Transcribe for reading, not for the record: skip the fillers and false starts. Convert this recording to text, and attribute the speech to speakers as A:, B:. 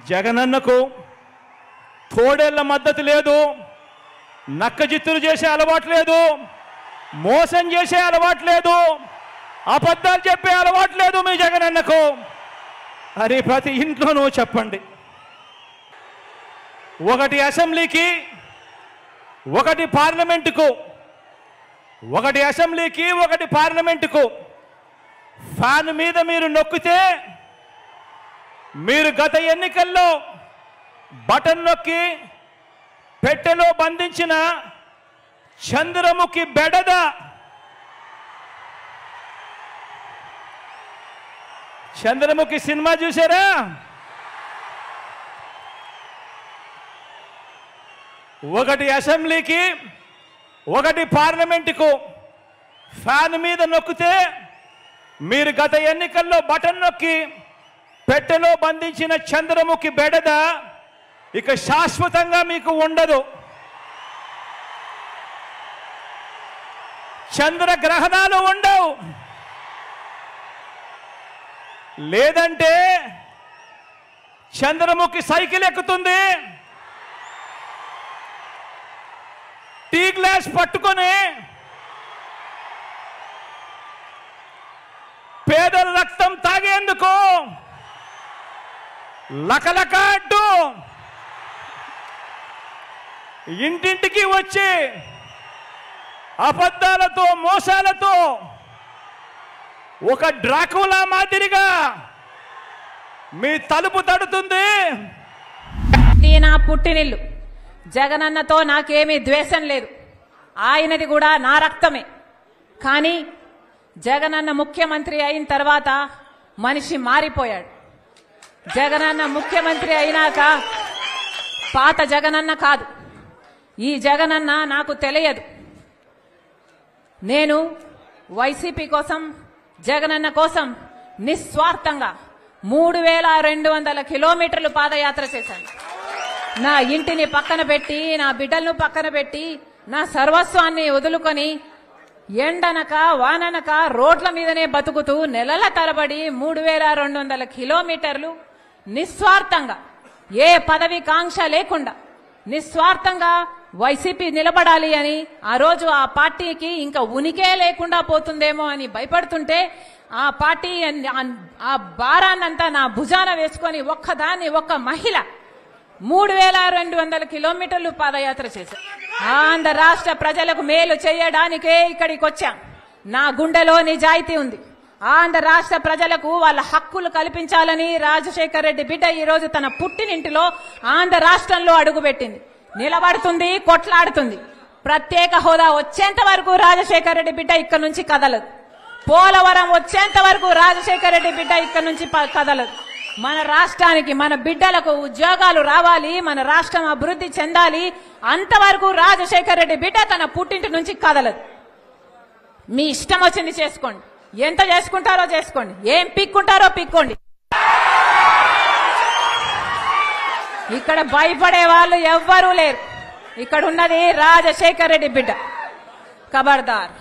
A: జగనన్నకు తోడేళ్ల మద్దతు లేదు, నక్కజిత్తులు చేసే అలవాటు లేదు, మోసం చేసే అలవాటు లేదు, అబద్ధాలు చెప్పే అలవాటు లేదు మీ జగనన్నకు. అది ప్రతి ఇంట్లోనూ చెప్పండి. ఒకటి అసెంబ్లీకి, ఒకటి పార్లమెంటుకు, ఒకటి అసెంబ్లీకి, ఒకటి పార్లమెంటుకు ఫ్యాన్ మీద మీరు నొక్కితే మీరు గత ఎన్నికల్లో బటన్ నొక్కి పెట్టెలో బంధించిన చంద్రముఖి బెడద చంద్రముఖి సినిమా చూసారా? ఒకటి అసెంబ్లీకి, ఒకటి పార్లమెంటుకు ఫ్యాన్ మీద నొక్కితే మీరు గత ఎన్నికల్లో బటన్ నొక్కి పెట్టెలో బంధించిన చంద్రముఖి బెడద ఇక శాశ్వతంగా మీకు ఉండదు. చంద్రగ్రహణాలు ఉండవు. లేదంటే చంద్రముఖి సైకిల్ ఎక్కుతుంది, టీ గ్లాస్ పట్టుకొని పేదల రక్తం తాగేందుకు లకలక అడ్డు ఇంటింటికి వచ్చి అబద్ధాలతో మోసాలతో ఒక డ్రాకులా మాదిరిగా మీ తలుపు తడుతుంది.
B: నా పుట్టినిల్లు. జగనన్నతో నాకేమీ ద్వేషం లేదు, ఆయనది కూడా నా రక్తమే. కానీ జగనన్న ముఖ్యమంత్రి అయిన తర్వాత మనిషి మారిపోయాడు. జగనన్న ముఖ్యమంత్రి అయినాక పాత జగనన్న కాదు, ఈ జగనన్న నాకు తెలియదు. నేను వైసీపీ కోసం, జగనన్న కోసం నిస్వార్థంగా 3200 కిలోమీటర్లు పాదయాత్ర చేశాను. నా ఇంటిని పక్కన పెట్టి, నా బిడ్డలను పక్కన పెట్టి, నా సర్వస్వాన్ని వదులుకొని ఎండనక వాననక రోడ్ల మీదనే బతుకుతూ నెలల తరబడి 3200 కిలోమీటర్లు నిస్వార్థంగా, ఏ పదవి కాంక్ష లేకుండా నిస్వార్థంగా వైసీపీ నిలబడాలి అని, ఆ రోజు ఆ పార్టీకి ఇంకా ఉనికే లేకుండా పోతుందేమో అని భయపడుతుంటే ఆ పార్టీ ఆ భారాన్నంతా నా భుజాన వేసుకొని ఒక్క మహిళ 3200 కిలోమీటర్లు పాదయాత్ర చేశారు. ఆంధ్ర రాష్ట్ర ప్రజలకు మేలు చేయడానికే ఇక్కడికి వచ్చాం. నా గుండెలో నిజాయితీ ఉంది. ఆంధ్ర రాష్ట్ర ప్రజలకు వాళ్ళ హక్కులు కల్పించాలని రాజశేఖర రెడ్డి బిడ్డ ఈ రోజు తన పుట్టినింటిలో ఆంధ్ర రాష్ట్రంలో అడుగుపెట్టింది. నిలబడుతుంది, కొట్లాడుతుంది. ప్రత్యేక హోదా వచ్చేంత వరకు రాజశేఖర రెడ్డి బిడ్డ ఇక్కడ నుంచి కదలదు. పోలవరం వచ్చేంత వరకు రాజశేఖర రెడ్డి బిడ్డ ఇక్కడ నుంచి కదలదు. మన రాష్ట్రానికి, మన బిడ్డలకు ఉద్యోగాలు రావాలి, మన రాష్ట్రం అభివృద్ధి చెందాలి, అంతవరకు రాజశేఖర రెడ్డి బిడ్డ తన పుట్టింటి నుంచి కదలదు. మీ ఇష్టం వచ్చింది చేసుకోండి, ఎంత చేసుకుంటారో చేసుకోండి, ఏం పిక్కుంటారో పిక్కోండి. ఇక్కడ భయపడే వాళ్ళు ఎవ్వరూ లేరు. ఇక్కడ ఉన్నది రాజశేఖర రెడ్డి బిడ్డ. ఖబర్దార్.